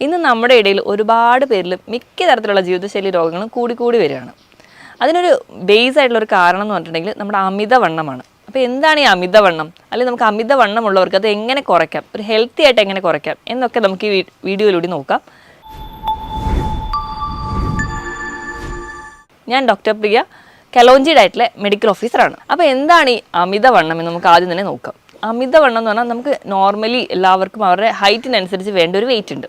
ഇന്ന് നമ്മുടെ ഇടയിൽ ഒരുപാട് പേരിൽ മിക്ക തരത്തിലുള്ള ജീവിതശൈലി രോഗങ്ങളും കൂടി വരികയാണ്. അതിനൊരു ബേസ് ആയിട്ടുള്ള ഒരു കാരണം എന്ന് പറഞ്ഞിട്ടുണ്ടെങ്കിൽ നമ്മുടെ അമിതവണ്ണമാണ്. അപ്പോൾ എന്താണ് ഈ അമിതവണ്ണം, അല്ലെങ്കിൽ നമുക്ക് അമിതവണ്ണമുള്ളവർക്ക് അത് എങ്ങനെ കുറയ്ക്കാം, ഒരു ഹെൽത്തി ആയിട്ട് എങ്ങനെ കുറയ്ക്കാം എന്നൊക്കെ നമുക്ക് ഈ വീഡിയോയിലൂടെ നോക്കാം. ഞാൻ ഡോക്ടർ പ്രിയ, കലോഞ്ചി ഡയറ്റിലെ മെഡിക്കൽ ഓഫീസറാണ്. അപ്പോൾ എന്താണ് ഈ അമിതവണ്ണം എന്ന് നമുക്ക് ആദ്യം തന്നെ നോക്കാം. അമിതവണ്ണം എന്ന് പറഞ്ഞാൽ നമുക്ക് നോർമലി എല്ലാവർക്കും അവരുടെ ഹൈറ്റിനനുസരിച്ച് വേണ്ട ഒരു വെയിറ്റ് ഉണ്ട്.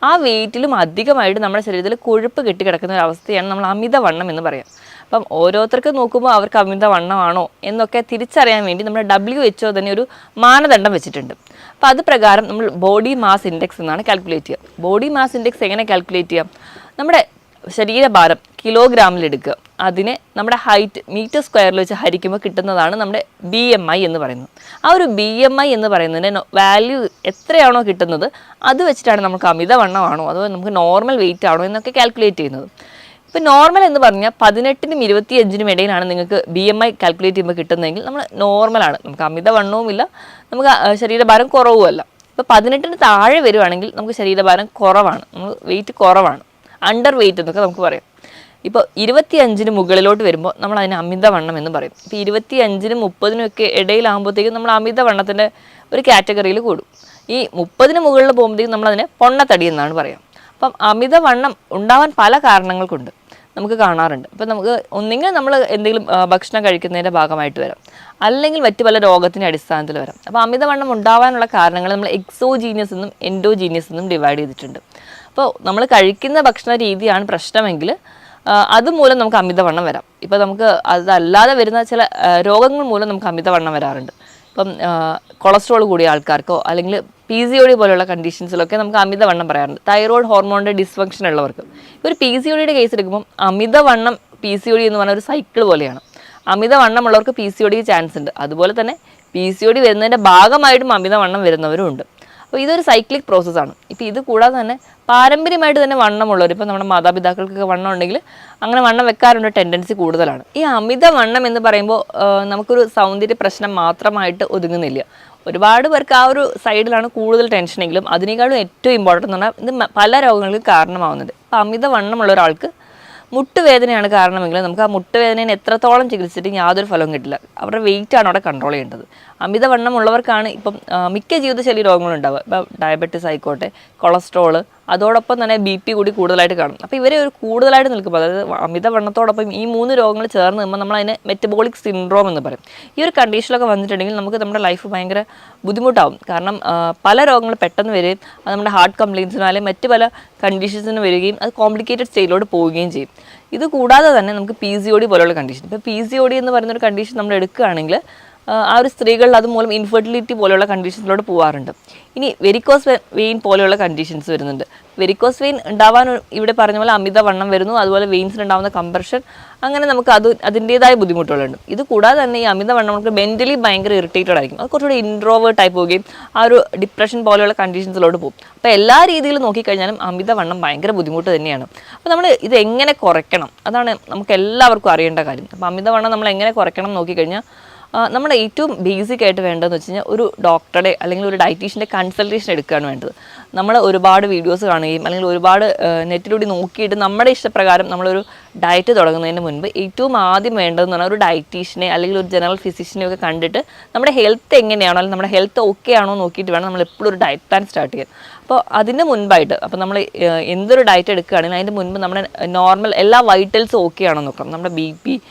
ആ വെയിറ്റിലും അധികമായിട്ട് നമ്മുടെ ശരീരത്തിൽ കൊഴുപ്പ് കെട്ടിക്കിടക്കുന്ന ഒരു അവസ്ഥയാണ് നമ്മൾ അമിതവണ്ണം എന്ന് പറയാം. അപ്പം ഓരോരുത്തർക്ക് നോക്കുമ്പോൾ അവർക്ക് അമിതവണ്ണമാണോ എന്നൊക്കെ തിരിച്ചറിയാൻ വേണ്ടി നമ്മുടെ WHO തന്നെ ഒരു മാനദണ്ഡം വെച്ചിട്ടുണ്ട്. അപ്പോൾ അത് പ്രകാരം നമ്മൾ ബോഡി മാസ് ഇൻഡെക്സ് എന്നാണ് കാൽക്കുലേറ്റ് ചെയ്യുക. ബോഡി മാസ് ഇൻഡെക്സ് എങ്ങനെ കാൽക്കുലേറ്റ് ചെയ്യാം? നമ്മുടെ ശരീരഭാരം കിലോഗ്രാമിൽ എടുക്കുക, അതിനെ നമ്മുടെ ഹൈറ്റ് മീറ്റർ സ്ക്വയറിൽ വെച്ച് ഹരിക്കുമ്പോൾ കിട്ടുന്നതാണ് നമ്മുടെ BMI എന്ന് പറയുന്നത്. ആ ഒരു BMI എന്ന് പറയുന്നതിൻ്റെ വാല്യൂ എത്രയാണോ കിട്ടുന്നത് അത് വെച്ചിട്ടാണ് നമുക്ക് അമിതവണ്ണമാണോ അതോ നമുക്ക് നോർമൽ വെയിറ്റ് ആണോ എന്നൊക്കെ കാൽക്കുലേറ്റ് ചെയ്യുന്നത്. ഇപ്പോൾ നോർമൽ എന്ന് പറഞ്ഞാൽ 18നും 25നും ഇടയിലാണ് നിങ്ങൾക്ക് BMI കാൽക്കുലേറ്റ് ചെയ്യുമ്പോൾ കിട്ടുന്നതെങ്കിൽ നമ്മൾ നോർമലാണ്, നമുക്ക് അമിതവണ്ണവുമില്ല, നമുക്ക് ശരീരഭാരം കുറവുമല്ല. ഇപ്പോൾ 18ന് താഴെ വരുവാണെങ്കിൽ നമുക്ക് ശരീരഭാരം കുറവാണ്, നമുക്ക് വെയിറ്റ് കുറവാണ്, അണ്ടർ വെയിറ്റ് എന്നൊക്കെ നമുക്ക് പറയാം. ഇപ്പോൾ 25ന് മുകളിലോട്ട് വരുമ്പോൾ നമ്മൾ അതിന് അമിതവണ്ണം എന്ന് പറയും. ഇപ്പോൾ 25നും 30നും ഒക്കെ ഇടയിലാകുമ്പോഴത്തേക്കും നമ്മൾ അമിതവണ്ണത്തിൻ്റെ ഒരു കാറ്റഗറിയിൽ കൂടും. ഈ 30ന് മുകളിൽ പോകുമ്പോഴത്തേക്കും നമ്മളതിനെ പൊണ്ണത്തടി എന്നാണ് പറയാം. അപ്പം അമിതവണ്ണം ഉണ്ടാവാൻ പല കാരണങ്ങൾ കൊണ്ട് നമുക്ക് കാണാറുണ്ട്. ഇപ്പം നമുക്ക് ഒന്നെങ്കിൽ നമ്മൾ എന്തെങ്കിലും ഭക്ഷണം കഴിക്കുന്നതിൻ്റെ ഭാഗമായിട്ട് വരാം, അല്ലെങ്കിൽ മറ്റ് പല രോഗത്തിൻ്റെ അടിസ്ഥാനത്തിൽ വരാം. അപ്പോൾ അമിതവണ്ണം ഉണ്ടാവാനുള്ള കാരണങ്ങൾ നമ്മൾ എക്സോജീനിയസ് എന്നും എൻഡോജീനിയസ് എന്നും ഡിവൈഡ് ചെയ്തിട്ടുണ്ട്. അപ്പോൾ നമ്മൾ കഴിക്കുന്ന ഭക്ഷണ രീതിയാണ് പ്രശ്നമെങ്കിൽ അതുമൂലം നമുക്ക് അമിതവണ്ണം വരാം. ഇപ്പോൾ നമുക്ക് അതല്ലാതെ വരുന്ന ചില രോഗങ്ങൾ മൂലം നമുക്ക് അമിതവണ്ണം വരാറുണ്ട്. ഇപ്പം കൊളസ്ട്രോൾ കൂടിയ ആൾക്കാർക്കോ അല്ലെങ്കിൽ PCOD പോലെയുള്ള കണ്ടീഷൻസിലൊക്കെ നമുക്ക് അമിതവണ്ണം പറയാറുണ്ട്. തൈറോയ്ഡ് ഹോർമോണിൻ്റെ ഡിസ്ഫങ്ഷൻ ഉള്ളവർക്ക് ഇപ്പോൾ ഒരു PCODയുടെ കേസ് എടുക്കുമ്പം അമിതവണ്ണം PCOD എന്ന് പറഞ്ഞ ഒരു സൈക്കിൾ പോലെയാണ്. അമിതവണ്ണമുള്ളവർക്ക് PCOD ചാൻസ് ഉണ്ട്. അതുപോലെ തന്നെ PCOD വരുന്നതിൻ്റെ ഭാഗമായിട്ടും അമിതവണ്ണം വരുന്നവരും ഉണ്ട്. അപ്പോൾ ഇതൊരു സൈക്ലിക് പ്രോസസ്സാണ്. ഇപ്പോൾ ഇത് കൂടാതെ തന്നെ പാരമ്പര്യമായിട്ട് തന്നെ വണ്ണമുള്ളവർ, ഇപ്പോൾ നമ്മുടെ മാതാപിതാക്കൾക്കൊക്കെ വണ്ണം ഉണ്ടെങ്കിൽ അങ്ങനെ വണ്ണം വെക്കാനുള്ള ടെൻഡൻസി കൂടുതലാണ്. ഈ അമിതവണ്ണം എന്ന് പറയുമ്പോൾ നമുക്കൊരു സൗന്ദര്യ പ്രശ്നം മാത്രമായിട്ട് ഒതുങ്ങുന്നില്ല. ഒരുപാട് പേർക്ക് ആ ഒരു സൈഡിലാണ് കൂടുതൽ ടെൻഷനെങ്കിലും അതിനേക്കാളും ഏറ്റവും ഇമ്പോർട്ടൻ്റ് എന്ന് പറഞ്ഞാൽ ഇത് പല രോഗങ്ങൾക്ക് കാരണമാവുന്നുണ്ട്. അപ്പോൾ അമിതവണ്ണമുള്ള ഒരാൾക്ക് മുട്ടുവേദനയാണ് കാരണമെങ്കിൽ നമുക്ക് ആ മുട്ടുവേദനയെ എത്രത്തോളം ചികിത്സിച്ചിട്ട് യാതൊരു ഫലവും കിട്ടില്ല. അവരുടെ വെയിറ്റാണ് അവിടെ കൺട്രോൾ ചെയ്യേണ്ടത്. അമിതവണ്ണമുള്ളവർക്കാണ് ഇപ്പം മിക്ക ജീവിതശൈലി രോഗങ്ങളുണ്ടാവുക. ഇപ്പോൾ ഡയബറ്റിസ് ആയിക്കോട്ടെ, കൊളസ്ട്രോള്, അതോടൊപ്പം തന്നെ BP കൂടി കൂടുതലായിട്ട് കാണും. അപ്പോൾ ഇവരെ ഒരു കൂടുതലായിട്ട് നിൽക്കുമ്പോൾ, അതായത് അമിതവണ്ണത്തോടൊപ്പം ഈ 3 രോഗങ്ങൾ ചേർന്ന് നിൽക്കുമ്പോൾ നമ്മൾ അതിനെ മെറ്റബോളിക് സിൻഡ്രോം എന്ന് പറയും. ഈ ഒരു കണ്ടീഷനിലൊക്കെ വന്നിട്ടുണ്ടെങ്കിൽ നമുക്ക് നമ്മുടെ ലൈഫ് ഭയങ്കര ബുദ്ധിമുട്ടാവും. കാരണം പല രോഗങ്ങൾ പെട്ടെന്ന് വരികയും അത് നമ്മുടെ ഹാർട്ട് കംപ്ലയിൻസിനോ അല്ലെങ്കിൽ മറ്റ് പല കണ്ടീഷൻസിന് വരികയും അത് കോംപ്ലിക്കേറ്റഡ് സ്റ്റേജിലോട്ട് പോവുകയും ചെയ്യും. ഇത് കൂടാതെ തന്നെ നമുക്ക് PCOD പോലെയുള്ള കണ്ടീഷൻ, ഇപ്പോൾ PCOD എന്ന് പറയുന്നൊരു കണ്ടീഷൻ നമ്മൾ എടുക്കുകയാണെങ്കിൽ ആ ഒരു സ്ത്രീകളിൽ അതുമൂലം ഇൻഫെർട്ടിലിറ്റി പോലെയുള്ള കണ്ടീഷൻസിലോട്ട് പോകാറുണ്ട്. ഇനി വെരിക്കോസ് വെയിൻ പോലെയുള്ള കണ്ടീഷൻസ് വരുന്നുണ്ട്. വെരിക്കോസ് വെയിൻ ഉണ്ടാവാൻ ഇവിടെ പറഞ്ഞ പോലെ അമിതവണ്ണം വരുന്നു, അതുപോലെ വെയിൻസിലുണ്ടാകുന്ന കംപ്രഷൻ, അങ്ങനെ നമുക്ക് അതിൻ്റേതായ ബുദ്ധിമുട്ടുകളുണ്ട്. ഇത് കൂടാതെ തന്നെ ഈ അമിതവണ്ണം നമുക്ക് മെൻ്റലി ഭയങ്കര ഇറിറ്റേറ്റഡ് ആയിരിക്കും. അത് കുറച്ചുകൂടി ഇൻട്രോവേർട്ട് ആയി പോവുകയും ആ ഒരു ഡിപ്രഷൻ പോലെയുള്ള കണ്ടീഷൻസിലോട്ട് പോകും. അപ്പോൾ എല്ലാ രീതിയിലും നോക്കിക്കഴിഞ്ഞാലും അമിതവണ്ണം ഭയങ്കര ബുദ്ധിമുട്ട് തന്നെയാണ്. അപ്പോൾ നമ്മൾ ഇത് എങ്ങനെ കുറയ്ക്കണം, അതാണ് നമുക്ക് എല്ലാവർക്കും അറിയേണ്ട കാര്യം. അപ്പോൾ അമിതവണ്ണം നമ്മൾ എങ്ങനെ കുറയ്ക്കണം നോക്കിക്കഴിഞ്ഞാൽ നമ്മുടെ ഏറ്റവും ബേസിക് ആയിട്ട് വേണ്ടതെന്ന് വെച്ച് കഴിഞ്ഞാൽ ഒരു ഡോക്ടറുടെ അല്ലെങ്കിൽ ഒരു ഡയറ്റീഷ്യൻ്റെ കൺസൾട്ടേഷൻ എടുക്കുകയാണ് വേണ്ടത്. നമ്മൾ ഒരുപാട് വീഡിയോസ് കാണുകയും അല്ലെങ്കിൽ ഒരുപാട് നെറ്റിലൂടെ നോക്കിയിട്ട് നമ്മുടെ ഇഷ്ടപ്രകാരം നമ്മളൊരു ഡയറ്റ് തുടങ്ങുന്നതിന് മുൻപ് ഏറ്റവും ആദ്യം വേണ്ടതെന്ന് പറഞ്ഞാൽ ഒരു ഡയറ്റീഷ്യനെ അല്ലെങ്കിൽ ഒരു ജനറൽ ഫിസിഷ്യനെ ഒക്കെ കണ്ടിട്ട് നമ്മുടെ ഹെൽത്ത് എങ്ങനെയാണോ അല്ലെങ്കിൽ നമ്മുടെ ഹെൽത്ത് ഓക്കെ ആണോ നോക്കിയിട്ട് വേണം നമ്മൾ എപ്പോഴും ഒരു ഡയറ്റ് പ്ലാൻ സ്റ്റാർട്ട് ചെയ്യാൻ. അപ്പോൾ അതിന് മുൻപായിട്ട് അപ്പോൾ നമ്മൾ എന്തൊരു ഡയറ്റ് എടുക്കുകയാണെങ്കിൽ അതിൻ്റെ മുൻപ് നമ്മുടെ നോർമൽ എല്ലാ വൈറ്റൽസും ഓക്കെ ആണോ നോക്കണം. നമ്മുടെ BP,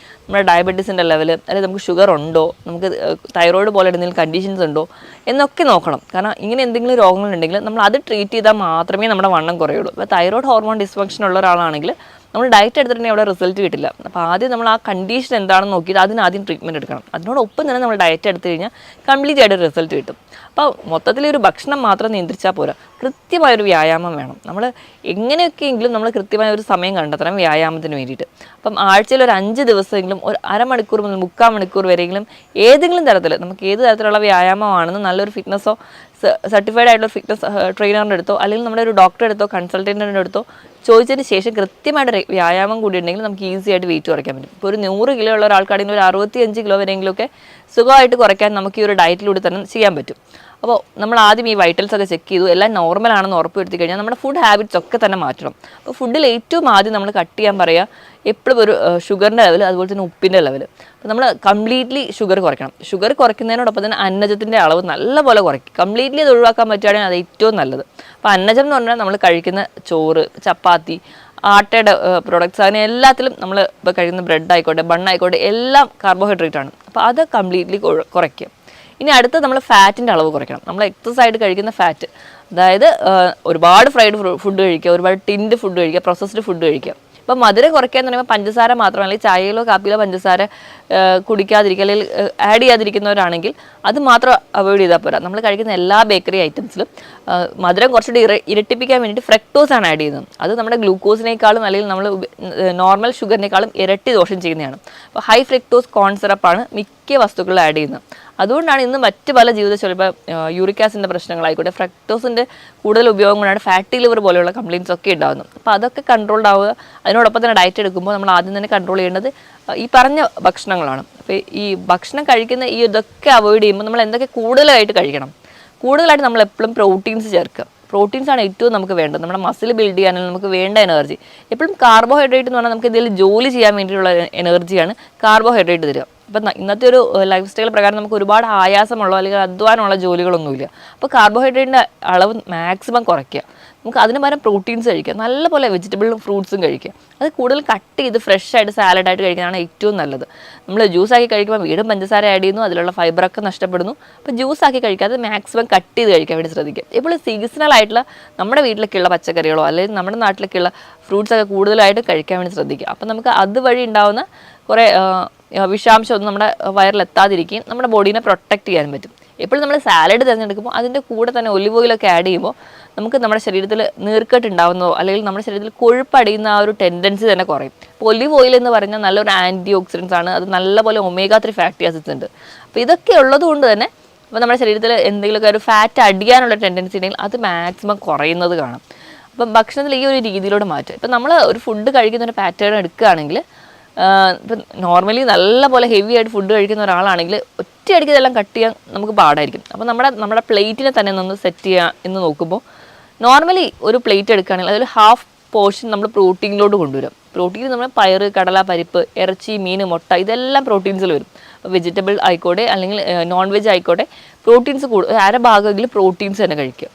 നമ്മുടെ ഡയബറ്റീസിൻ്റെ ലെവൽ, അല്ലെങ്കിൽ നമുക്ക് ഷുഗർ ഉണ്ടോ, നമുക്ക് തൈറോയ്ഡ് പോലെ എന്തെങ്കിലും കണ്ടീഷൻസ് ഉണ്ടോ എന്നൊക്കെ നോക്കണം. കാരണം ഇങ്ങനെ എന്തെങ്കിലും രോഗങ്ങളുണ്ടെങ്കിൽ നമ്മൾ അത് ട്രീറ്റ് ചെയ്താൽ മാത്രമേ നമ്മുടെ വണ്ണം കുറയുള്ളൂ. ഇപ്പോൾ തൈറോയ്ഡ് ഹോർമോൺ ഡിസ്ഫങ്ഷൻ ഉള്ള ഒരാളാണെങ്കിൽ നമ്മൾ ഡയറ്റ് എടുത്തിട്ടുണ്ടെങ്കിൽ അവിടെ റിസൾട്ട് കിട്ടില്ല. അപ്പോൾ ആദ്യം നമ്മൾ ആ കണ്ടീഷൻ എന്താണെന്ന് നോക്കിയിട്ട് അതിനാദ്യം ട്രീറ്റ്മെൻറ്റ് എടുക്കണം. അതിനോടൊപ്പം തന്നെ നമ്മൾ ഡയറ്റ് എടുത്തു കഴിഞ്ഞാൽ കംപ്ലീറ്റ് ആയിട്ട് റിസൾട്ട് കിട്ടും. അപ്പോൾ മൊത്തത്തിലൊരു ഭക്ഷണം മാത്രം നിയന്ത്രിച്ചാൽ പോരാ, കൃത്യമായൊരു വ്യായാമം വേണം. നമ്മൾ എങ്ങനെയൊക്കെയെങ്കിലും നമ്മൾ കൃത്യമായ ഒരു സമയം കണ്ടെത്തണം വ്യായാമത്തിന് വേണ്ടിയിട്ട്. അപ്പം ആഴ്ചയിൽ ഒരു 5 ദിവസമെങ്കിലും ഒരു അരമണിക്കൂർ മുതൽ 3/4 മണിക്കൂർ വരെയെങ്കിലും ഏതെങ്കിലും തരത്തിൽ നമുക്ക് ഏത് തരത്തിലുള്ള വ്യായാമമാണെന്ന് നല്ലൊരു ഫിറ്റ്നസ്സോ സർട്ടിഫൈഡ് ആയിട്ടുള്ള ഫിറ്റ്നസ് ട്രെയിനറിൻ്റെ അടുത്തോ അല്ലെങ്കിൽ നമ്മുടെ ഒരു ഡോക്ടറെ അടുത്തോ കൺസൾട്ടൻറ്റിൻ്റെ അടുത്തോ ചോദിച്ചതിന് ശേഷം കൃത്യമായിട്ട് വ്യായാമം കൂടി ഉണ്ടെങ്കിൽ നമുക്ക് ഈസി ആയിട്ട് വെയിറ്റ് കുറയ്ക്കാൻ പറ്റും. ഇപ്പോൾ ഒരു 100 കിലോ ഉള്ള ഒരാൾക്കാണെങ്കിൽ ഒരു 65 കിലോ വരെയെങ്കിലുമൊക്കെ സുഖമായിട്ട് കുറയ്ക്കാൻ നമുക്ക് ഈ ഒരു ഡയറ്റിലൂടെ തന്നെ ചെയ്യാൻ പറ്റും. അപ്പോൾ നമ്മൾ ആദ്യം ഈ വൈറ്റൽസ് ഒക്കെ ചെക്ക് ചെയ്തു, എല്ലാം നോർമൽ ആണെന്ന് ഉറപ്പ് വരുത്തി കഴിഞ്ഞാൽ നമ്മുടെ ഫുഡ് ഹാബിറ്റ്സ് ഒക്കെ തന്നെ മാറ്റണം. അപ്പോൾ ഫുഡിൽ ഏറ്റവും ആദ്യം നമ്മൾ കട്ട് ചെയ്യാൻ പറയുക എപ്പോഴും ഒരു ഷുഗറിൻ്റെ ലെവൽ, അതുപോലെ തന്നെ ഉപ്പിൻ്റെ ലെവൽ. അപ്പോൾ നമ്മൾ കംപ്ലീറ്റ്ലി ഷുഗർ കുറയ്ക്കണം. ഷുഗർ കുറയ്ക്കുന്നതിനോടൊപ്പം തന്നെ അന്നജത്തിൻ്റെ അളവ് നല്ലപോലെ കുറയ്ക്കും. കംപ്ലീറ്റ്ലി അത് ഒഴിവാക്കാൻ പറ്റുകയാണെങ്കിൽ അത് ഏറ്റവും നല്ലത്. അപ്പോൾ അന്നജം എന്ന് പറഞ്ഞാൽ നമ്മൾ കഴിക്കുന്ന ചോറ്, ചപ്പാത്തി, ആട്ടയുടെ പ്രൊഡക്ട്സ്, അങ്ങനെ എല്ലാത്തിലും നമ്മൾ ഇപ്പോൾ കഴിക്കുന്ന ബ്രെഡ് ആയിക്കോട്ടെ, ബണ്ണായിക്കോട്ടെ, എല്ലാം കാർബോഹൈഡ്രേറ്റ് ആണ്. അപ്പോൾ അത് കംപ്ലീറ്റ്ലി കുറയ്ക്കുക. ഇനി അടുത്ത് നമ്മൾ ഫാറ്റിൻ്റെ അളവ് കുറയ്ക്കണം. നമ്മൾ എക്സസ് ആയിട്ട് കഴിക്കുന്ന ഫാറ്റ്, അതായത് ഒരുപാട് ഫ്രൈഡ് ഫുഡ് കഴിക്കുക, ഒരുപാട് ടിൻഡ് ഫുഡ് കഴിക്കുക, പ്രോസസ്ഡ് ഫുഡ് കഴിക്കുക. ഇപ്പോൾ മധുരം കുറയ്ക്കുക എന്ന് പറയുമ്പോൾ പഞ്ചസാര മാത്രമല്ല, അല്ലെങ്കിൽ ചായയിലോ കാപ്പിയിലോ പഞ്ചസാര കുടിക്കാതിരിക്കുക അല്ലെങ്കിൽ ആഡ് ചെയ്യാതിരിക്കുന്നവരാണെങ്കിൽ അത് മാത്രം അവോയ്ഡ് ചെയ്താൽ പോരാ. നമ്മൾ കഴിക്കുന്ന എല്ലാ ബേക്കറി ഐറ്റംസിലും മധുരം കുറച്ചുകൂടി ഇരട്ടിപ്പിക്കാൻ വേണ്ടിയിട്ട് ഫ്രക്ടോസ് ആണ് ആഡ് ചെയ്യുന്നത്. അത് നമ്മുടെ ഗ്ലൂക്കോസിനേക്കാളും അല്ലെങ്കിൽ നമ്മൾ നോർമൽ ഷുഗറിനേക്കാളും ഇരട്ടി ദോഷം ചെയ്യുന്നതാണ്. അപ്പോൾ ഹൈ ഫ്രക്ടോസ് കോൺ സിറപ്പാണ് മിക്ക വസ്തുക്കളിൽ ആഡ് ചെയ്യുന്നത്. അതുകൊണ്ടാണ് ഇന്ന് മറ്റ് പല ജീവിതശൈലി, ഇപ്പോൾ യൂറിക് ആസിഡിൻ്റെ പ്രശ്നങ്ങളായിക്കോട്ടെ, ഫ്രക്ടോസിൻ്റെ കൂടുതൽ ഉപയോഗം കൊണ്ടാണ് ഫാറ്റി ലിവർ പോലെയുള്ള കംപ്ലയിൻസ് ഒക്കെ ഉണ്ടാകുന്നത്. അപ്പോൾ അതൊക്കെ കൺട്രോൾഡ് ആവുക. അതിനോടൊപ്പം തന്നെ ഡയറ്റ് എടുക്കുമ്പോൾ നമ്മൾ ആദ്യം തന്നെ കൺട്രോൾ ചെയ്യേണ്ടത് ഈ പറഞ്ഞ ഭക്ഷണങ്ങളാണ്. അപ്പോൾ ഈ ഭക്ഷണം കഴിക്കുന്ന ഇതൊക്കെ അവോയ്ഡ് ചെയ്യുമ്പോൾ നമ്മൾ എന്തൊക്കെ കൂടുതലായിട്ട് കഴിക്കണം? കൂടുതലായിട്ട് നമ്മൾ എപ്പോഴും പ്രോട്ടീൻസ് ചേർക്കുക. പ്രോട്ടീൻസ് ആണ് ഏറ്റവും നമുക്ക് വേണ്ടത്. നമ്മുടെ മസിൽ ബിൽഡ് ചെയ്യാനും നമുക്ക് വേണ്ട എനർജി. എപ്പോഴും കാർബോഹൈഡ്രേറ്റ് എന്ന് പറഞ്ഞാൽ നമുക്ക് എന്തെങ്കിലും ജോലി ചെയ്യാൻ വേണ്ടിയിട്ടുള്ള എനർജിയാണ് കാർബോഹൈഡ്രേറ്റ് തരിക. അപ്പം ഇന്നത്തെ ഒരു ലൈഫ് സ്റ്റൈൽ പ്രകാരം നമുക്ക് ഒരുപാട് ആയാസമുള്ള അല്ലെങ്കിൽ അധ്വാനമുള്ള ജോലികളൊന്നുമില്ല. അപ്പോൾ കാർബോഹൈഡ്രേറ്റിൻ്റെ അളവ് മാക്സിമം കുറയ്ക്കുക. നമുക്ക് അതിന് പകരം പ്രോട്ടീൻസ് കഴിക്കുക, നല്ലപോലെ വെജിറ്റബിളും ഫ്രൂട്ട്സും കഴിക്കുക. അത് കൂടുതൽ കട്ട് ചെയ്ത് ഫ്രഷ് ആയിട്ട് സാലഡായിട്ട് കഴിക്കുന്നതാണ് ഏറ്റവും നല്ലത്. നമ്മൾ ജ്യൂസാക്കി കഴിക്കുമ്പോൾ വീണ്ടും പഞ്ചസാര ആഡ് ചെയ്യുന്നു, അതിലുള്ള ഫൈബറൊക്കെ നഷ്ടപ്പെടുന്നു. അപ്പോൾ ജ്യൂസാക്കി കഴിക്കാതെ മാക്സിമം കട്ട് ചെയ്ത് കഴിക്കാൻ വേണ്ടി ശ്രദ്ധിക്കുക. ഇപ്പോൾ സീസണൽ ആയിട്ടുള്ള നമ്മുടെ വീട്ടിലേക്കുള്ള പച്ചക്കറികളോ അല്ലെങ്കിൽ നമ്മുടെ നാട്ടിലേക്കുള്ള ഫ്രൂട്ട്സൊക്കെ കൂടുതലായിട്ട് കഴിക്കാൻ വേണ്ടി ശ്രദ്ധിക്കുക. അപ്പോൾ നമുക്ക് അതുവഴി ഉണ്ടാകുന്ന കുറേ വിഷാംശമൊന്നും നമ്മുടെ വയറിലെത്താതിരിക്കുകയും നമ്മുടെ ബോഡീനെ പ്രൊട്ടക്റ്റ് ചെയ്യാൻ പറ്റും. എപ്പോഴും നമ്മൾ സാലഡ് തിരഞ്ഞെടുക്കുമ്പോൾ അതിൻ്റെ കൂടെ തന്നെ ഒലിവ് ഓയിലൊക്കെ ആഡ് ചെയ്യുമ്പോൾ നമുക്ക് നമ്മുടെ ശരീരത്തിൽ നീർക്കെട്ട് ഉണ്ടാകുന്നതോ അല്ലെങ്കിൽ നമ്മുടെ ശരീരത്തിൽ കൊഴുപ്പടിയുന്ന ആ ഒരു ടെൻഡൻസി തന്നെ കുറയും. ഇപ്പോൾ ഒലിവ് ഓയിൽ എന്ന് പറഞ്ഞാൽ നല്ലൊരു ആൻറ്റി ഓക്സിഡൻസ് ആണ്. അത് നല്ലപോലെ ഒമേഗ 3 ഫാറ്റി ആസിഡ്സ് ഉണ്ട്. അപ്പോൾ ഇതൊക്കെ ഉള്ളത് കൊണ്ട് തന്നെ അപ്പോൾ നമ്മുടെ ശരീരത്തിൽ എന്തെങ്കിലുമൊക്കെ ഒരു ഫാറ്റ് അടിയാനുള്ള ടെൻഡൻസി ഉണ്ടെങ്കിൽ അത് മാക്സിമം കുറയുന്നത് കാണാം. അപ്പം ഭക്ഷണത്തിൽ ഈ ഒരു രീതിയിലൂടെ മാറ്റും. ഇപ്പം നമ്മൾ ഒരു ഫുഡ് കഴിക്കുന്ന ഒരു പാറ്റേൺ എടുക്കുകയാണെങ്കിൽ, ഇപ്പം നോർമലി നല്ലപോലെ ഹെവി ആയിട്ട് ഫുഡ് കഴിക്കുന്ന ഒരാളാണെങ്കിൽ ഒറ്റയടിക്ക് ഇതെല്ലാം കട്ട് ചെയ്യാൻ നമുക്ക് പാടായിരിക്കും. അപ്പോൾ നമ്മുടെ പ്ലേറ്റിനെ തന്നെ ഒന്ന് സെറ്റ് ചെയ്യുക എന്ന് നോക്കുമ്പോൾ നോർമലി ഒരു പ്ലേറ്റ് എടുക്കുകയാണെങ്കിൽ അതിൽ ഹാഫ് പോർഷൻ നമ്മൾ പ്രോട്ടീനിലോട്ട് കൊണ്ടുവരും. പ്രോട്ടീൻ നമ്മൾ പയറ്, കടല, പരിപ്പ്, ഇറച്ചി, മീൻ, മുട്ട, ഇതെല്ലാം പ്രോട്ടീൻസിൽ വരും. അപ്പോൾ വെജിറ്റബിൾ ആയിക്കോട്ടെ അല്ലെങ്കിൽ നോൺ വെജ് ആയിക്കോട്ടെ, പ്രോട്ടീൻസ് അര ഭാഗമെങ്കിലും പ്രോട്ടീൻസ് തന്നെ കഴിക്കുക.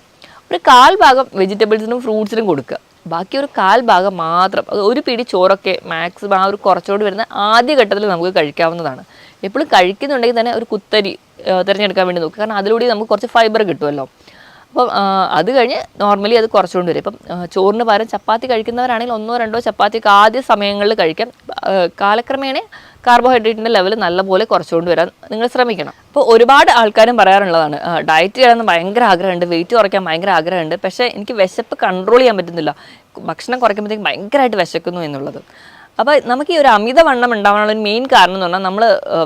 ഒരു 1/4 ഭാഗം വെജിറ്റബിൾസിനും ഫ്രൂട്ട്സിനും കൊടുക്കുക. ബാക്കി ഒരു 1/4 ഭാഗം മാത്രം, അത് ഒരു പിടി ചോറൊക്കെ മാക്സിമം ആ ഒരു കുറച്ചുകൊണ്ട് വരുന്ന ആദ്യ ഘട്ടത്തിൽ നമുക്ക് കഴിക്കാവുന്നതാണ്. എപ്പോഴും കഴിക്കുന്നുണ്ടെങ്കിൽ തന്നെ ഒരു കുത്തരി തിരഞ്ഞെടുക്കാൻ വേണ്ടി നോക്കുക. കാരണം അതിലൂടെ നമുക്ക് കുറച്ച് ഫൈബർ കിട്ടുമല്ലോ. അപ്പം അത് കഴിഞ്ഞ് നോർമലി അത് കുറച്ചുകൊണ്ട് വരും. ഇപ്പം ചോറിന് പകരം ചപ്പാത്തി കഴിക്കുന്നവരാണെങ്കിൽ 1-2 ചപ്പാത്തിയൊക്കെ ആദ്യ സമയങ്ങളിൽ കഴിക്കാം. കാലക്രമേണ കാർബോഹൈഡ്രേറ്റിൻ്റെ ലെവൽ നല്ലപോലെ കുറച്ചുകൊണ്ട് വരാൻ നിങ്ങൾ ശ്രമിക്കണം. അപ്പോൾ ഒരുപാട് ആൾക്കാരും പറയാറുള്ളതാണ്, ഡയറ്റ് ചെയ്യണമെന്ന് ഭയങ്കര ആഗ്രഹമുണ്ട്, വെയിറ്റ് കുറയ്ക്കാൻ ഭയങ്കര ആഗ്രഹമുണ്ട്, പക്ഷേ എനിക്ക് വിശപ്പ് കൺട്രോൾ ചെയ്യാൻ പറ്റുന്നില്ല, ഭക്ഷണം കുറയ്ക്കുമ്പോഴത്തേക്കും ഭയങ്കരമായിട്ട് വിശക്കുന്നു എന്നുള്ളത്. അപ്പോൾ നമുക്ക് ഈ ഒരു അമിതവണ്ണം ഉണ്ടാവാനുള്ള ഒരു മെയിൻ കാരണം എന്ന് പറഞ്ഞാൽ നമ്മൾ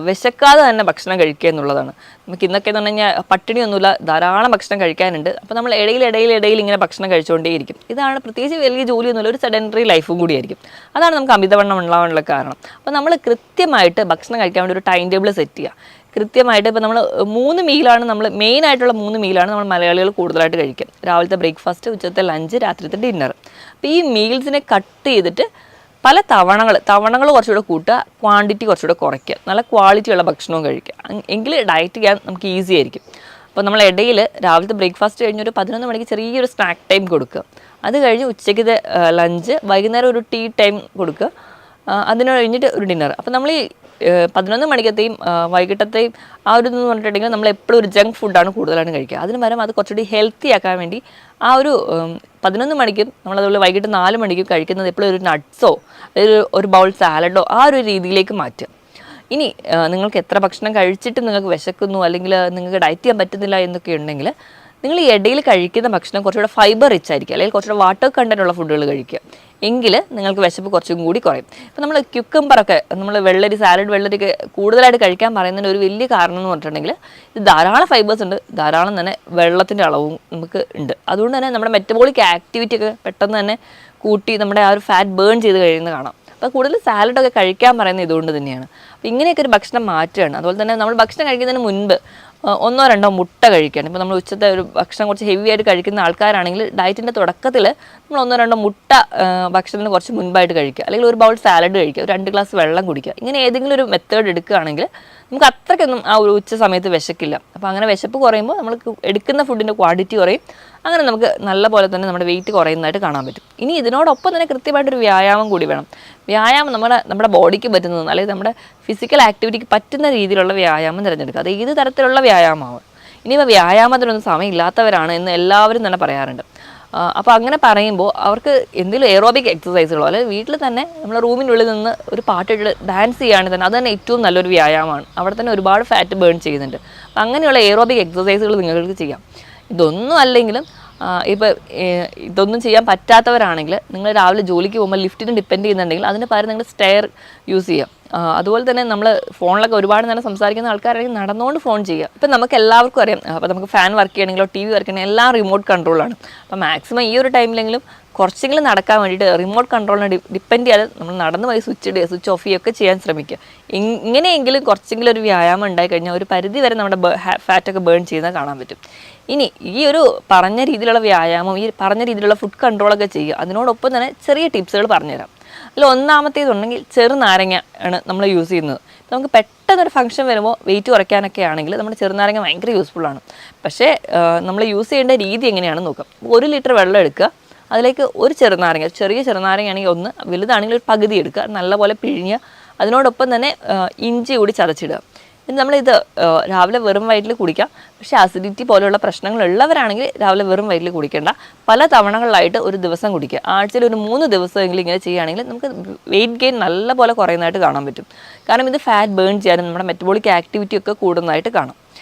വിശക്കാതെ തന്നെ ഭക്ഷണം കഴിക്കുക എന്നുള്ളതാണ്. നമുക്ക് ഇന്നൊക്കെ എന്ന് പറഞ്ഞു കഴിഞ്ഞാൽ പട്ടിണിയൊന്നുമില്ല, ധാരാളം ഭക്ഷണം കഴിക്കാനുണ്ട്. അപ്പോൾ നമ്മൾ ഇടയിൽ ഇങ്ങനെ ഭക്ഷണം കഴിച്ചുകൊണ്ടേയിരിക്കും. ഇതാണ് പ്രത്യേകിച്ച് വലിയ ജോലിയൊന്നുമില്ല, ഒരു സെഡൻറ്ററി ലൈഫും കൂടിയായിരിക്കും. അതാണ് നമുക്ക് അമിതവണ്ണം ഉണ്ടാവാനുള്ള കാരണം. അപ്പോൾ നമ്മൾ കൃത്യമായിട്ട് ഭക്ഷണം കഴിക്കാൻ വേണ്ടി ഒരു ടൈം ടേബിൾ സെറ്റ് ചെയ്യുക. കൃത്യമായിട്ട് ഇപ്പോൾ നമ്മൾ 3 മീലാണ് നമ്മൾ മെയിനായിട്ടുള്ള 3 മീലാണ് നമ്മൾ മലയാളികൾ കൂടുതലായിട്ട് കഴിക്കുക. രാവിലത്തെ ബ്രേക്ക്ഫാസ്റ്റ്, ഉച്ചത്തെ ലഞ്ച്, രാത്രിത്തെ ഡിന്നർ. അപ്പോൾ ഈ മീൽസിനെ കട്ട് ചെയ്തിട്ട് പല തവണകൾ കുറച്ചുകൂടെ കൂട്ടുക, ക്വാണ്ടിറ്റി കുറച്ചുകൂടെ കുറയ്ക്കുക, നല്ല ക്വാളിറ്റിയുള്ള ഭക്ഷണവും കഴിക്കുക. എങ്കിൽ ഡയറ്റ് ചെയ്യാൻ നമുക്ക് ഈസി ആയിരിക്കും. അപ്പോൾ നമ്മൾ ഇടയിൽ രാവിലത്തെ ബ്രേക്ക്ഫാസ്റ്റ് കഴിഞ്ഞൊരു 11 മണിക്ക് ചെറിയൊരു സ്നാക്ക് ടൈം കൊടുക്കുക. അത് കഴിഞ്ഞ് ഉച്ചയ്ക്കത്തെ ലഞ്ച്, വൈകുന്നേരം ഒരു ടീ ടൈം കൊടുക്കുക, അതിന് കഴിഞ്ഞിട്ട് ഒരു ഡിന്നർ. അപ്പോൾ നമ്മൾ ഈ 11 മണിക്കത്തെയും വൈകിട്ടത്തെയും ആ ഒരു എന്ന് പറഞ്ഞിട്ടുണ്ടെങ്കിൽ നമ്മൾ എപ്പോഴും ഒരു ജങ്ക് ഫുഡാണ് കൂടുതലാണ് കഴിക്കുക. അതിന് പകരം അത് കുറച്ചുകൂടി ഹെൽത്തി ആക്കാൻ വേണ്ടി ആ ഒരു 11 മണിക്കും നമ്മളതുപോലെ വൈകിട്ട് 4 മണിക്കും കഴിക്കുന്നത് എപ്പോഴും ഒരു നട്ട്സോ അല്ലെങ്കിൽ ഒരു ബൗൾ സാലഡോ ആ ഒരു രീതിയിലേക്ക് മാറ്റുക. ഇനി നിങ്ങൾക്ക് എത്ര ഭക്ഷണം കഴിച്ചിട്ട് നിങ്ങൾക്ക് വിശക്കുന്നു അല്ലെങ്കിൽ നിങ്ങൾക്ക് ഡയറ്റ് ചെയ്യാൻ പറ്റുന്നില്ല എന്നൊക്കെ ഉണ്ടെങ്കിൽ നിങ്ങൾ ഈ ഇടയിൽ കഴിക്കുന്ന ഭക്ഷണം കുറച്ചുകൂടെ ഫൈബർ റിച്ച് ആയിരിക്കും, അല്ലെങ്കിൽ കുറച്ചുകൂടെ വാട്ടർ കണ്ടൻ്റ് ഉള്ള ഫുഡുകൾ കഴിക്കുക. എങ്കിൽ നിങ്ങൾക്ക് വിശപ്പ് കുറച്ചും കൂടി കുറയും. ഇപ്പോൾ നമ്മൾ ക്യുക്കമ്പറൊക്കെ, നമ്മൾ സാലഡ് വെള്ളരിയൊക്കെ കൂടുതലായിട്ട് കഴിക്കാൻ പറയുന്നതിന് ഒരു വലിയ കാരണം എന്ന് പറഞ്ഞിട്ടുണ്ടെങ്കിൽ ഇത് ധാരാളം ഫൈബേഴ്സ് ഉണ്ട്, ധാരാളം തന്നെ വെള്ളത്തിൻ്റെ അളവും നമുക്ക് ഉണ്ട്. അതുകൊണ്ട് തന്നെ നമ്മുടെ മെറ്റബോളിക് ആക്ടിവിറ്റി ഒക്കെ പെട്ടെന്ന് തന്നെ കൂട്ടി നമ്മുടെ ആ ഒരു ഫാറ്റ് ബേൺ ചെയ്ത് കഴിയുന്നത് കാണാം. അപ്പോൾ കൂടുതൽ സാലഡൊക്കെ കഴിക്കാൻ പറയുന്നത് ഇതുകൊണ്ട് തന്നെയാണ്. അപ്പോൾ ഇങ്ങനെയൊക്കെ ഒരു ഭക്ഷണം മാറ്റുകയാണ്. അതുപോലെ തന്നെ നമ്മൾ ഭക്ഷണം കഴിക്കുന്നതിന് മുൻപ് 1-2 മുട്ട കഴിക്കുകയാണ്. ഇപ്പോൾ നമ്മൾ ഉച്ചത്തെ ഒരു ഭക്ഷണം കുറച്ച് ഹെവി ആയിട്ട് കഴിക്കുന്ന ആൾക്കാരാണെങ്കിൽ ഡയറ്റിൻ്റെ തുടക്കത്തിൽ നമ്മൾ 1-2 മുട്ട ഭക്ഷണത്തിന് കുറച്ച് മുൻപായിട്ട് കഴിക്കുക, അല്ലെങ്കിൽ ഒരു ബൗൾ സാലഡ് കഴിക്കുക, ഒരു 2 ഗ്ലാസ് വെള്ളം കുടിക്കുക. ഇങ്ങനെ ഏതെങ്കിലും ഒരു മെത്തേഡ് എടുക്കുകയാണെങ്കിൽ നമുക്ക് അത്രയ്ക്കൊന്നും ആ ഒരു ഉച്ച സമയത്ത് വിശക്കില്ല. അപ്പോൾ അങ്ങനെ വിശപ്പ് കുറയുമ്പോൾ നമ്മൾ എടുക്കുന്ന ഫുഡിൻ്റെ ക്വാണ്ടിറ്റി കുറയും. അങ്ങനെ നമുക്ക് നല്ല പോലെ തന്നെ നമ്മുടെ വെയിറ്റ് കുറയുന്നതായിട്ട് കാണാൻ പറ്റും. ഇനി ഇതിനോടൊപ്പം തന്നെ കൃത്യമായിട്ടൊരു വ്യായാമം കൂടി വേണം. വ്യായാമം നമ്മുടെ ബോഡിക്ക് പറ്റുന്നത്, അല്ലെങ്കിൽ നമ്മുടെ ഫിസിക്കൽ ആക്ടിവിറ്റിക്ക് പറ്റുന്ന രീതിയിലുള്ള വ്യായാമം തിരഞ്ഞെടുക്കുക. അത് ഏത് തരത്തിലുള്ള വ്യായാമമാവും. ഇനിയിപ്പോൾ വ്യായാമത്തിനൊന്നും സമയമില്ലാത്തവരാണ് എന്ന് എല്ലാവരും തന്നെ പറയാറുണ്ട്. അപ്പോൾ അങ്ങനെ പറയുമ്പോൾ അവർക്ക് എന്തെങ്കിലും എയറോബിക് എക്സസൈസുകളോ, അല്ലെങ്കിൽ വീട്ടിൽ തന്നെ നമ്മൾ റൂമിനുള്ളിൽ നിന്ന് ഒരു പാട്ടിട്ട് ഡാൻസ് ചെയ്യുകയാണെങ്കിൽ തന്നെ അത് തന്നെ ഏറ്റവും നല്ലൊരു വ്യായാമമാണ്. അവിടെ തന്നെ ഒരുപാട് ഫാറ്റ് ബേൺ ചെയ്യുന്നുണ്ട്. അപ്പം അങ്ങനെയുള്ള എയറോബിക് എക്സസൈസുകൾ നിങ്ങൾക്ക് ചെയ്യാം. ഇതൊന്നും അല്ലെങ്കിലും ഇപ്പോൾ ഇതൊന്നും ചെയ്യാൻ പറ്റാത്തവരാണെങ്കിൽ നിങ്ങൾ രാവിലെ ജോലിക്ക് പോകുമ്പോൾ ലിഫ്റ്റിന് ഡിപ്പെൻഡ് ചെയ്യുന്നുണ്ടെങ്കിൽ അതിന് പകരം നിങ്ങൾ സ്റ്റെയർ യൂസ് ചെയ്യാം. അതുപോലെ തന്നെ നമ്മൾ ഫോണിലൊക്കെ ഒരുപാട് നേരം സംസാരിക്കുന്ന ആൾക്കാരാണെങ്കിൽ നടന്നുകൊണ്ട് ഫോൺ ചെയ്യുക. ഇപ്പം നമുക്ക് എല്ലാവർക്കും അറിയാം, അപ്പോൾ നമുക്ക് ഫാൻ വർക്ക് ചെയ്യണമെങ്കിലോ TV വർക്ക് ചെയ്യണമെങ്കിൽ എല്ലാം റിമോട്ട് കൺട്രോളാണ്. അപ്പോൾ മാക്സിമം ഈ ഒരു ടൈമിലെങ്കിലും കുറച്ചെങ്കിലും നടക്കാൻ വേണ്ടിയിട്ട് റിമോട്ട് കൺട്രോളിനെ ഡിപ്പെൻഡ് ചെയ്യാതെ നമ്മൾ നടന്നു പോയി സ്വിച്ച് ഓഫ് ചെയ്യുകയൊക്കെ ചെയ്യാൻ ശ്രമിക്കുക. ഇങ്ങനെയെങ്കിലും കുറച്ചെങ്കിലും ഒരു വ്യായാമം ഉണ്ടായി കഴിഞ്ഞാൽ ഒരു പരിധി വരെ നമ്മുടെ ഫാറ്റൊക്കെ ബേൺ ചെയ്യുന്നത് കാണാൻ പറ്റും. ഇനി ഈ ഒരു പറഞ്ഞ രീതിയിലുള്ള വ്യായാമം, ഈ പറഞ്ഞ രീതിയിലുള്ള ഫുഡ് കൺട്രോളൊക്കെ ചെയ്യുക. അതിനോടൊപ്പം തന്നെ ചെറിയ ടിപ്സുകൾ പറഞ്ഞുതരാം. അതിൽ ഒന്നാമത്തേതുണ്ടെങ്കിൽ ചെറുനാരങ്ങ ആണ് നമ്മൾ യൂസ് ചെയ്യുന്നത്. നമുക്ക് പെട്ടെന്നൊരു ഫംഗ്ഷൻ വരുമ്പോൾ വെയിറ്റ് കുറയ്ക്കാനൊക്കെ ആണെങ്കിൽ നമ്മുടെ ചെറുനാരങ്ങ ഭയങ്കര യൂസ്ഫുള്ളാണ്. പക്ഷേ നമ്മൾ യൂസ് ചെയ്യേണ്ട രീതി എങ്ങനെയാണെന്ന് നോക്കാം. 1 ലിറ്റർ വെള്ളം എടുക്കുക, അതിലേക്ക് ഒരു ചെറുനാരങ്ങ, ചെറിയ ചെറുനാരങ്ങയാണെങ്കിൽ 1, വലുതാണെങ്കിൽ ഒരു പകുതി എടുക്കുക, നല്ലപോലെ പിഴിഞ്ഞ് അതിനോടൊപ്പം തന്നെ ഇഞ്ചി കൂടി ചതച്ചിടുക. നമ്മളിത് രാവിലെ വെറും വയറ്റിൽ കുടിക്കാം. പക്ഷേ അസിഡിറ്റി പോലെയുള്ള പ്രശ്നങ്ങളുള്ളവരാണെങ്കിൽ രാവിലെ വെറും വയറ്റിൽ കുടിക്കേണ്ട, പല തവണകളിലായിട്ട് ഒരു ദിവസം കുടിക്കുക. ആഴ്ചയിൽ ഒരു 3 ദിവസമെങ്കിലും ഇങ്ങനെ ചെയ്യുകയാണെങ്കിൽ നമുക്ക് വെയിറ്റ് ഗെയിൻ നല്ല പോലെ കുറയുന്നതായിട്ട് കാണാൻ പറ്റും. കാരണം ഇത് ഫാറ്റ് ബേൺ ചെയ്യാനും നമ്മുടെ മെറ്റബോളിക് ആക്ടിവിറ്റി ഒക്കെ കൂടുന്നതായിട്ട് കാണാം.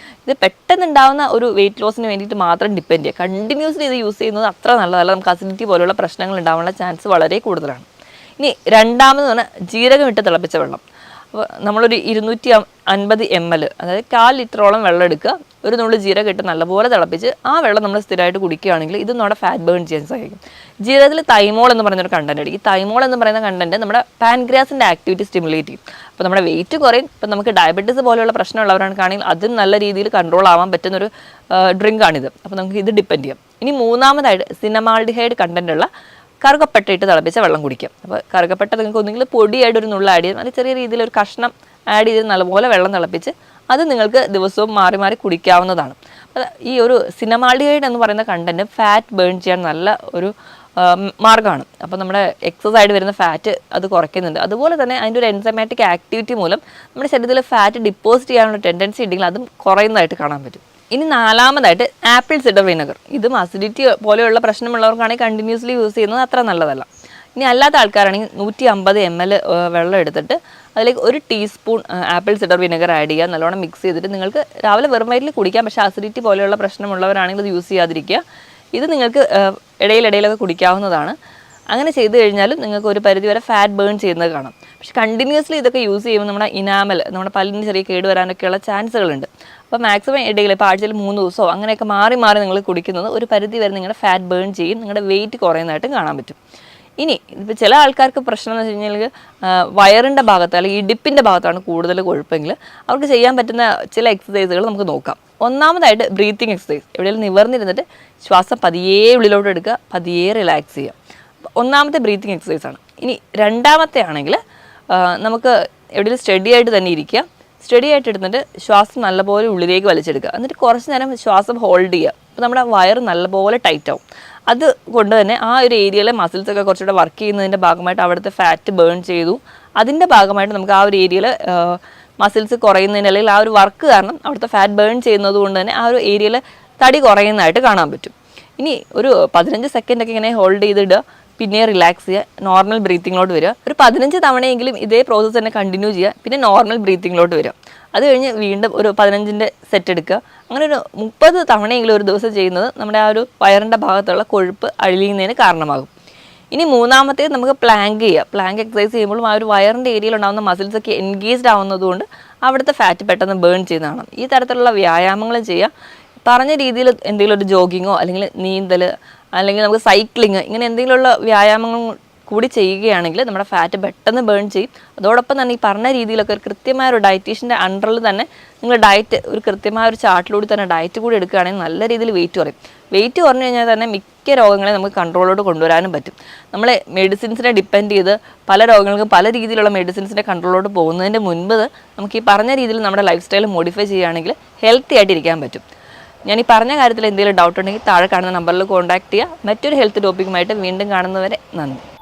ഇത് പെട്ടെന്നുണ്ടാകുന്ന ഒരു വെയിറ്റ് ലോസിന് വേണ്ടിയിട്ട് മാത്രം ഡിപ്പെൻഡ് ചെയ്യുക. കണ്ടിന്യൂസ്ലി ഇത് യൂസ് ചെയ്യുന്നത് അത്ര നല്ലതല്ല. നമുക്ക് അസിഡിറ്റി പോലുള്ള പ്രശ്നങ്ങൾ ഉണ്ടാവാനുള്ള ചാൻസ് വളരെ കൂടുതലാണ്. ഇനി രണ്ടാമത് പറഞ്ഞാൽ ജീരകം ഇട്ട് തിളപ്പിച്ച വെള്ളം. അപ്പോൾ നമ്മളൊരു 250 ml, അതായത് 1/4 ലിറ്ററോളം വെള്ളം എടുക്കുക, ഒരു നുള്ളു ജീരകം ഇട്ട് നല്ലപോലെ തിളപ്പിച്ച് ആ വെള്ളം നമ്മൾ സ്ഥിരമായിട്ട് കുടിക്കുകയാണെങ്കിൽ ഇത് നമ്മുടെ ഫാറ്റ് ബേൺ ചെയ്യാൻ സഹായിക്കും. ജീരകത്തിൽ തൈമോൾ എന്ന് പറയുന്നൊരു കണ്ടന്റ് ഉണ്ട്. ഈ തൈമോൾ എന്ന് പറയുന്ന കണ്ടന്റ് നമ്മുടെ പാൻക്രിയാസിൻ്റെ ആക്ടിവിറ്റി സ്റ്റിമുലേറ്റ് ചെയ്യും. അപ്പോൾ നമ്മുടെ വെയിറ്റ് കുറയും. ഇപ്പം നമുക്ക് ഡയബറ്റീസ് പോലെയുള്ള പ്രശ്നമുള്ളവരാണെങ്കിൽ അതും നല്ല രീതിയിൽ കൺട്രോൾ ആവാൻ പറ്റുന്നൊരു ഡ്രിങ്കാണിത്. അപ്പോൾ നമുക്ക് ഇത് ഡിപ്പെൻഡ് ചെയ്യാം. ഇനി മൂന്നാമതായിട്ട് സിനമാൾഡിഹൈഡ് കണ്ടന്റ് ഉള്ള കറുകപ്പട്ട ഇട്ട് തിളപ്പിച്ച വെള്ളം കുടിക്കാം. അപ്പോൾ കറുകപ്പട്ട നിങ്ങൾക്ക് ഒന്നുകിൽ പൊടിയായിട്ട് ഒരു നുള്ള ആഡ് ചെയ്യാം, അല്ലെങ്കിൽ ചെറിയ രീതിയിൽ ഒരു കഷ്ണം ആഡ് ചെയ്ത് നല്ലപോലെ വെള്ളം തിളപ്പിച്ച് അത് നിങ്ങൾക്ക് ദിവസവും മാറി മാറി കുടിക്കാവുന്നതാണ്. ഈ ഒരു സിനമാൾഡിഹൈഡ് എന്ന് പറയുന്ന കണ്ടന്റ് ഫാറ്റ് ബേൺ ചെയ്യാൻ നല്ല ഒരു മാർഗ്ഗമാണ്. അപ്പോൾ നമ്മുടെ എക്സസൈഡ് വരുന്ന ഫാറ്റ് അത് കുറയ്ക്കുന്നുണ്ട്. അതുപോലെ തന്നെ അതിൻ്റെ ഒരു എൻസൈമാറ്റിക് ആക്ടിവിറ്റി മൂലം നമ്മുടെ ശരീരത്തിൽ ഫാറ്റ് ഡിപ്പോസിറ്റ് ചെയ്യാനുള്ള ടെൻഡൻസി ഉണ്ടെങ്കിൽ അതും കുറയുന്നതായിട്ട് കാണാൻ പറ്റും. ഇനി നാലാമതായിട്ട് ആപ്പിൾ സിഡർ വിനെഗർ. ഇതും അസിഡിറ്റി പോലെയുള്ള പ്രശ്നമുള്ളവർക്കാണെങ്കിൽ കണ്ടിന്യൂസ്ലി യൂസ് ചെയ്യുന്നത് അത്ര നല്ലതല്ല. ഇനി അല്ലാത്ത ആൾക്കാരാണെങ്കിൽ 150 ml വെള്ളം എടുത്തിട്ട് അതിലേക്ക് 1 teaspoon apple cider vinegar add ചെയ്യുക, നല്ലോണം മിക്സ് ചെയ്തിട്ട് നിങ്ങൾക്ക് രാവിലെ വെറും വയറ്റിൽ കുടിക്കാം. പക്ഷേ അസിഡിറ്റി പോലെയുള്ള പ്രശ്നമുള്ളവരാണെങ്കിൽ ഇത് യൂസ് ചെയ്യാതിരിക്കുക. ഇത് നിങ്ങൾക്ക് ഇടയിലൊക്കെ കുടിക്കാവുന്നതാണ്. അങ്ങനെ ചെയ്ത് കഴിഞ്ഞാലും നിങ്ങൾക്ക് ഒരു പരിധി വരെ ഫാറ്റ് ബേൺ ചെയ്യുന്നത് കാണാം. പക്ഷേ കണ്ടിന്യൂസ്ലി ഇതൊക്കെ യൂസ് ചെയ്യുമ്പോൾ നമ്മുടെ ഇനാമൽ, നമ്മുടെ പല്ലിന് ചെറിയ കേട് വരാനൊക്കെയുള്ള ചാൻസുകളുണ്ട്. അപ്പോൾ മാക്സിമം ഇടയിൽ ഇപ്പോൾ ആഴ്ചയിൽ 3 ദിവസമോ അങ്ങനെയൊക്കെ മാറി നിങ്ങൾ കുടിക്കുന്നത് ഒരു പരിധി വരെ നിങ്ങളുടെ ഫാറ്റ് ബേൺ ചെയ്യും, നിങ്ങളുടെ വെയിറ്റ് കുറയുന്നതായിട്ടും കാണാൻ പറ്റും. ഇനി ഇപ്പോൾ ചില ആൾക്കാർക്ക് പ്രശ്നം എന്ന് വെച്ച് കഴിഞ്ഞാൽ വയറിൻ്റെ ഭാഗത്ത് അല്ലെങ്കിൽ ഇടുപ്പിൻ്റെ ഭാഗത്താണ് കൂടുതൽ കൊഴുപ്പെങ്കിൽ അവർക്ക് ചെയ്യാൻ പറ്റുന്ന ചില എക്സസൈസുകൾ നമുക്ക് നോക്കാം. ഒന്നാമതായിട്ട് ബ്രീത്തിങ് എക്സസൈസ്. എവിടെയെങ്കിലും നിവർന്നിരുന്നിട്ട് ശ്വാസം പതിയെ ഉള്ളിലോട്ട് എടുക്കുക, പതിയെ റിലാക്സ് ചെയ്യുക. ഒന്നാമത്തെ ബ്രീത്തിങ് എക്സസൈസാണ്. ഇനി രണ്ടാമത്തെ ആണെങ്കിൽ നമുക്ക് എവിടെയെങ്കിലും സ്റ്റഡി ആയിട്ട് തന്നെ ഇരിക്കുക, സ്റ്റഡി ആയിട്ട് എടുത്തിട്ട് ശ്വാസം നല്ലപോലെ ഉള്ളിലേക്ക് വലിച്ചെടുക്കുക, എന്നിട്ട് കുറച്ച് നേരം ശ്വാസം ഹോൾഡ് ചെയ്യുക. അപ്പോൾ നമ്മുടെ വയറ് നല്ലപോലെ ടൈറ്റ് ആവും. അത് കൊണ്ട് തന്നെ ആ ഒരു ഏരിയയിലെ മസിൽസൊക്കെ കുറച്ചുകൂടെ വർക്ക് ചെയ്യുന്നതിൻ്റെ ഭാഗമായിട്ട് അവിടുത്തെ ഫാറ്റ് ബേൺ ചെയ്തു. അതിൻ്റെ ഭാഗമായിട്ട് നമുക്ക് ആ ഒരു ഏരിയയിൽ മസിൽസ് കുറയുന്നതിന് അല്ലെങ്കിൽ ആ ഒരു വർക്ക് കാരണം അവിടുത്തെ ഫാറ്റ് ബേൺ ചെയ്യുന്നത് കൊണ്ട് തന്നെ ആ ഒരു ഏരിയയിൽ തടി കുറയുന്നതായിട്ട് കാണാൻ പറ്റും. ഇനി ഒരു 15 സെക്കൻഡൊക്കെ ഇങ്ങനെ ഹോൾഡ് ചെയ്തിടുക, പിന്നെ റിലാക്സ് ചെയ്യുക, നോർമൽ ബ്രീത്തിങ്ങിലോട്ട് വരിക. ഒരു 15 തവണയെങ്കിലും ഇതേ പ്രോസസ്സ് തന്നെ കണ്ടിന്യൂ ചെയ്യുക, പിന്നെ നോർമൽ ബ്രീത്തിങ്ങിലോട്ട് വരിക. അത് കഴിഞ്ഞ് വീണ്ടും ഒരു 15ൻ്റെ സെറ്റ് എടുക്കുക. അങ്ങനെ ഒരു 30 തവണയെങ്കിലും ഒരു ദിവസം ചെയ്യുന്നത് നമ്മുടെ ആ ഒരു വയറിൻ്റെ ഭാഗത്തുള്ള കൊഴുപ്പ് അഴിയുന്നതിന് കാരണമാകും. ഇനി മൂന്നാമത്തേത് നമുക്ക് പ്ലാങ്ക് ചെയ്യുക. പ്ലാങ്ക് എക്സസൈസ് ചെയ്യുമ്പോഴും ആ ഒരു വയറിൻ്റെ ഏരിയയിൽ ഉണ്ടാകുന്ന മസിൽസൊക്കെ എൻഗേജ്ഡ് ആവുന്നതുകൊണ്ട് അവിടുത്തെ ഫാറ്റ് പെട്ടെന്ന് ബേൺ ചെയ്യുന്നതാണ്. ഈ തരത്തിലുള്ള വ്യായാമങ്ങളും ചെയ്യുക. പറഞ്ഞ രീതിയിൽ എന്തെങ്കിലും ഒരു ജോഗിങ്ങോ അല്ലെങ്കിൽ നീന്തൽ അല്ലെങ്കിൽ നമുക്ക് സൈക്ലിങ് ഇങ്ങനെ എന്തെങ്കിലുമുള്ള വ്യായാമങ്ങൾ കൂടി ചെയ്യുകയാണെങ്കിൽ നമ്മുടെ ഫാറ്റ് പെട്ടെന്ന് ബേൺ ചെയ്യും. അതോടൊപ്പം തന്നെ ഈ പറഞ്ഞ രീതിയിലൊക്കെ ഒരു കൃത്യമായ ഒരു ഡയറ്റീഷ്യൻ്റെ അണ്ടറിൽ തന്നെ നിങ്ങൾ ഡയറ്റ് ഒരു കൃത്യമായ ഒരു ചാർട്ടിലൂടെ തന്നെ ഡയറ്റ് കൂടി എടുക്കുകയാണെങ്കിൽ നല്ല രീതിയിൽ വെയിറ്റ് കുറയും. വെയിറ്റ് കുറഞ്ഞു കഴിഞ്ഞാൽ തന്നെ മിക്ക രോഗങ്ങളെ നമുക്ക് കൺട്രോളോട് കൊണ്ടുവരാനും പറ്റും. നമ്മൾ മെഡിസിൻസിനെ ഡിപ്പെൻഡ് ചെയ്ത് പല രോഗങ്ങൾക്കും പല രീതിയിലുള്ള മെഡിസിൻസിൻ്റെ കൺട്രോളോട് പോകുന്നതിൻ്റെ മുൻപ് നമുക്ക് ഈ പറഞ്ഞ രീതിയിൽ നമ്മുടെ ലൈഫ് സ്റ്റൈൽ മോഡിഫൈ ചെയ്യുകയാണെങ്കിൽ ഹെൽത്തി ആയിട്ട് ഇരിക്കാൻ പറ്റും. ഞാൻ ഈ പറഞ്ഞ കാര്യത്തിൽ എന്തെങ്കിലും ഡൗട്ട് ഉണ്ടെങ്കിൽ താഴെ കാണുന്ന നമ്പറിൽ കോൺടാക്ട് ചെയ്യുക. മറ്റൊരു ഹെൽത്ത് ടോപ്പിക്കുമായിട്ട് വീണ്ടും കാണുന്നവരെ നന്ദി.